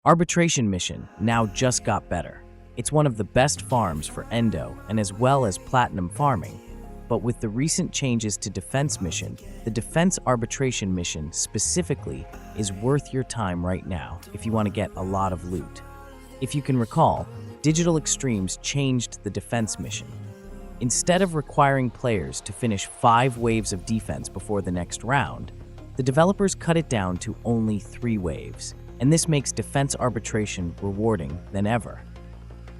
Arbitration Mission now just got better. It's one of the best farms for Endo and as well as Platinum farming. But with the recent changes to Defense Mission, the Defense Arbitration Mission specifically is worth your time right now if you want to get a lot of loot. If you can recall, Digital Extremes changed the Defense Mission. Instead of requiring players to finish 5 waves of defense before the next round, the developers cut it down to only 3 waves, and this makes Defense Arbitration rewarding than ever.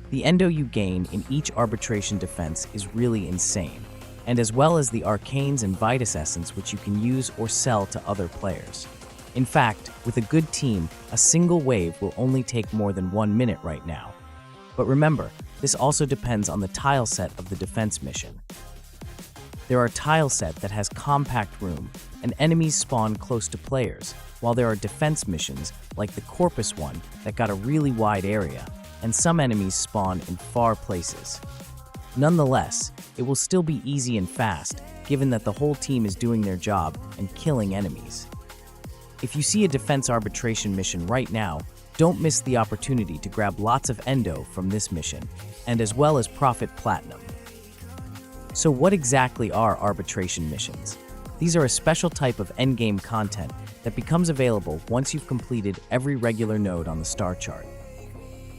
The Endo you gain in each arbitration defense is really insane, and as well as the Arcanes and Vitus Essence which you can use or sell to other players. In fact, with a good team, a single wave will only take more than 1 minute right now. But remember, this also depends on the tile set of the defense mission. There are tile set that has compact room, and enemies spawn close to players, while there are defense missions, like the Corpus one, that got a really wide area, and some enemies spawn in far places. Nonetheless, it will still be easy and fast, given that the whole team is doing their job and killing enemies. If you see a defense arbitration mission right now, don't miss the opportunity to grab lots of Endo from this mission, and as well as profit Platinum. So what exactly are arbitration missions? These are a special type of endgame content that becomes available once you've completed every regular node on the star chart.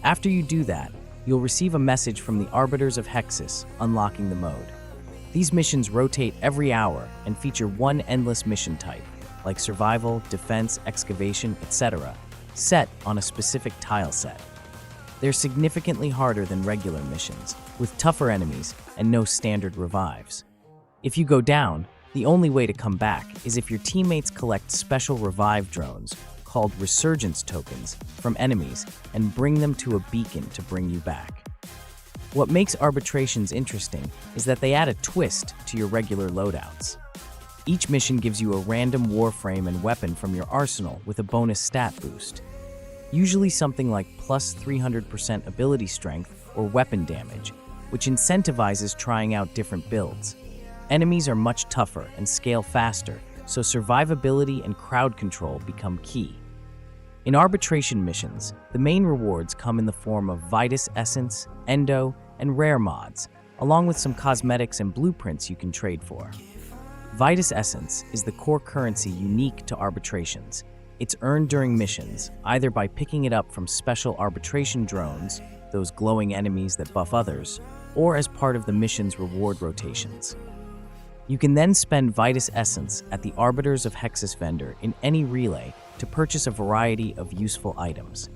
After you do that, you'll receive a message from the Arbiters of Hexus unlocking the mode. These missions rotate every hour and feature one endless mission type, like survival, defense, excavation, etc., set on a specific tile set. They're significantly harder than regular missions, with tougher enemies and no standard revives. If you go down, the only way to come back is if your teammates collect special revive drones, called resurgence tokens, from enemies and bring them to a beacon to bring you back. What makes arbitrations interesting is that they add a twist to your regular loadouts. Each mission gives you a random Warframe and weapon from your arsenal with a bonus stat boost. Usually something like plus 300% ability strength or weapon damage, which incentivizes trying out different builds. Enemies are much tougher and scale faster, so survivability and crowd control become key. In arbitration missions, the main rewards come in the form of Vitus Essence, Endo, and rare mods, along with some cosmetics and blueprints you can trade for. Vitus Essence is the core currency unique to arbitrations. It's earned during missions, either by picking it up from special arbitration drones, those glowing enemies that buff others, or as part of the mission's reward rotations. You can then spend Vitus Essence at the Arbiters of Hexus vendor in any relay to purchase a variety of useful items.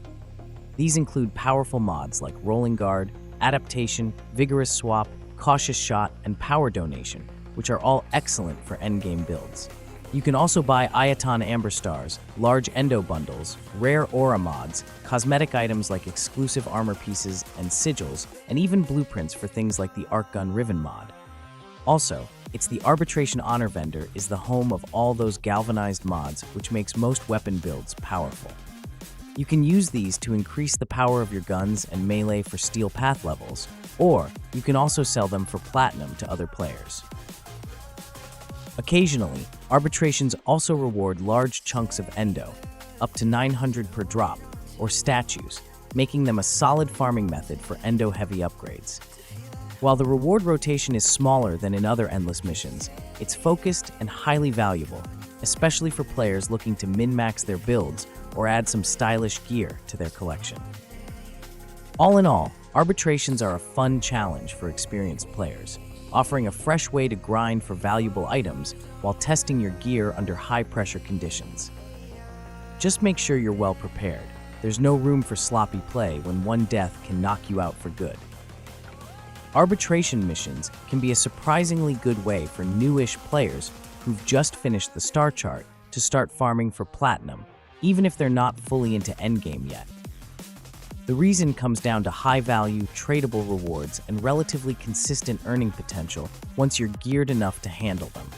These include powerful mods like Rolling Guard, Adaptation, Vigorous Swap, Cautious Shot, and Power Donation, which are all excellent for endgame builds. You can also buy Iaton Amber Stars, large Endo bundles, rare aura mods, cosmetic items like exclusive armor pieces and sigils, and even blueprints for things like the Arc Gun Riven mod. Also, it's the Arbitration Honor vendor is the home of all those galvanized mods, which makes most weapon builds powerful. You can use these to increase the power of your guns and melee for steel path levels, or you can also sell them for platinum to other players. Occasionally, arbitrations also reward large chunks of Endo, up to 900 per drop, or statues, making them a solid farming method for Endo-heavy upgrades. While the reward rotation is smaller than in other endless missions, it's focused and highly valuable, especially for players looking to min-max their builds or add some stylish gear to their collection. All in all, arbitrations are a fun challenge for experienced players, offering a fresh way to grind for valuable items while testing your gear under high-pressure conditions. Just make sure you're well prepared. There's no room for sloppy play when one death can knock you out for good. Arbitration missions can be a surprisingly good way for newish players who've just finished the star chart to start farming for platinum, even if they're not fully into endgame yet. The reason comes down to high-value, tradable rewards and relatively consistent earning potential once you're geared enough to handle them.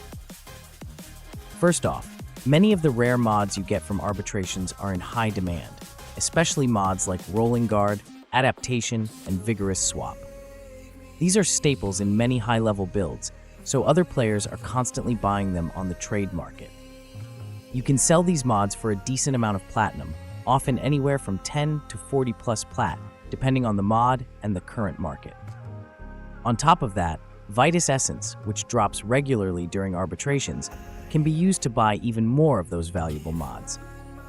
First off, many of the rare mods you get from arbitrations are in high demand, especially mods like Rolling Guard, Adaptation, and Vigorous Swap. These are staples in many high-level builds, so other players are constantly buying them on the trade market. You can sell these mods for a decent amount of platinum, often anywhere from 10 to 40 plus plat, depending on the mod and the current market. On top of that, Vitus Essence, which drops regularly during arbitrations, can be used to buy even more of those valuable mods.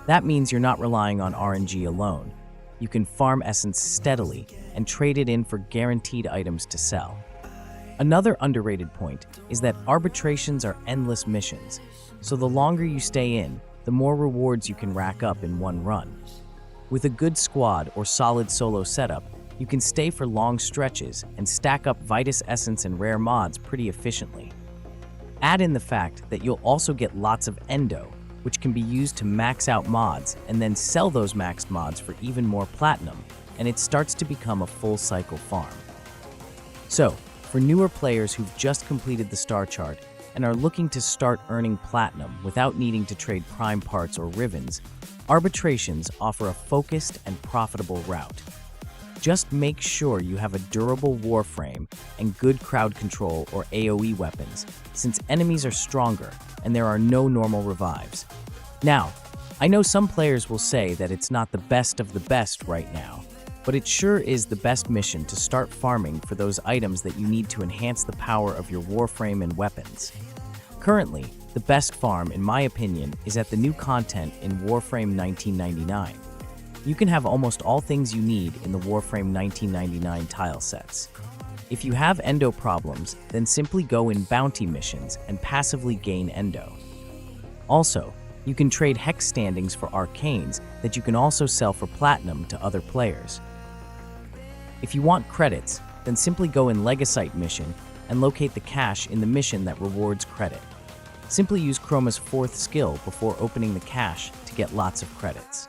That means you're not relying on RNG alone. You can farm Essence steadily and trade it in for guaranteed items to sell. Another underrated point is that arbitrations are endless missions, so the longer you stay in, the more rewards you can rack up in one run. With a good squad or solid solo setup, you can stay for long stretches and stack up Vitus Essence and rare mods pretty efficiently. Add in the fact that you'll also get lots of Endo, which can be used to max out mods and then sell those maxed mods for even more platinum, and it starts to become a full cycle farm. So, for newer players who've just completed the star chart and are looking to start earning platinum without needing to trade prime parts or rivens, arbitrations offer a focused and profitable route. Just make sure you have a durable Warframe and good crowd control or AoE weapons, since enemies are stronger and there are no normal revives. Now, I know some players will say that it's not the best of the best right now, but it sure is the best mission to start farming for those items that you need to enhance the power of your Warframe and weapons. Currently, the best farm, in my opinion, is at the new content in Warframe 1999. You can have almost all things you need in the Warframe 1999 tile sets. If you have Endo problems, then simply go in bounty missions and passively gain Endo. Also, you can trade hex standings for arcanes that you can also sell for platinum to other players. If you want credits, then simply go in Legasite mission and locate the cache in the mission that rewards credit. Simply use Chroma's 4th skill before opening the cache to get lots of credits.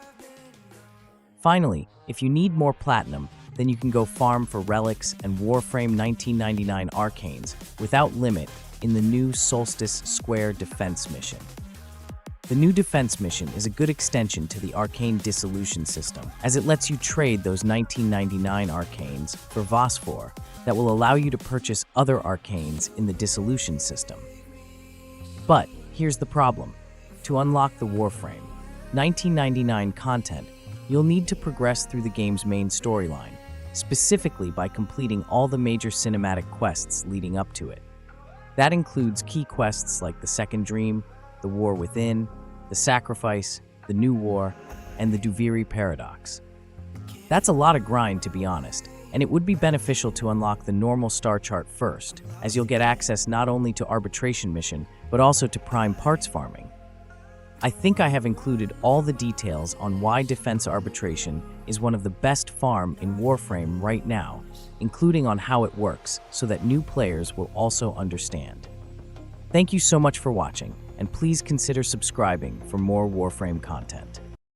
Finally, if you need more platinum, then you can go farm for relics and Warframe 1999 arcanes without limit in the new Solstice Square Defense mission. The new defense mission is a good extension to the arcane dissolution system, as it lets you trade those 1999 arcanes for Phosphor that will allow you to purchase other arcanes in the dissolution system. But here's the problem. To unlock the Warframe 1999 content, you'll need to progress through the game's main storyline, specifically by completing all the major cinematic quests leading up to it. That includes key quests like the Second Dream, the War Within, the Sacrifice, the New War, and the Duviri Paradox. That's a lot of grind, to be honest, and it would be beneficial to unlock the normal star chart first, as you'll get access not only to arbitration mission, but also to prime parts farming. I think I have included all the details on why defense arbitration is one of the best farm in Warframe right now, including on how it works, so that new players will also understand. Thank you so much for watching, and please consider subscribing for more Warframe content.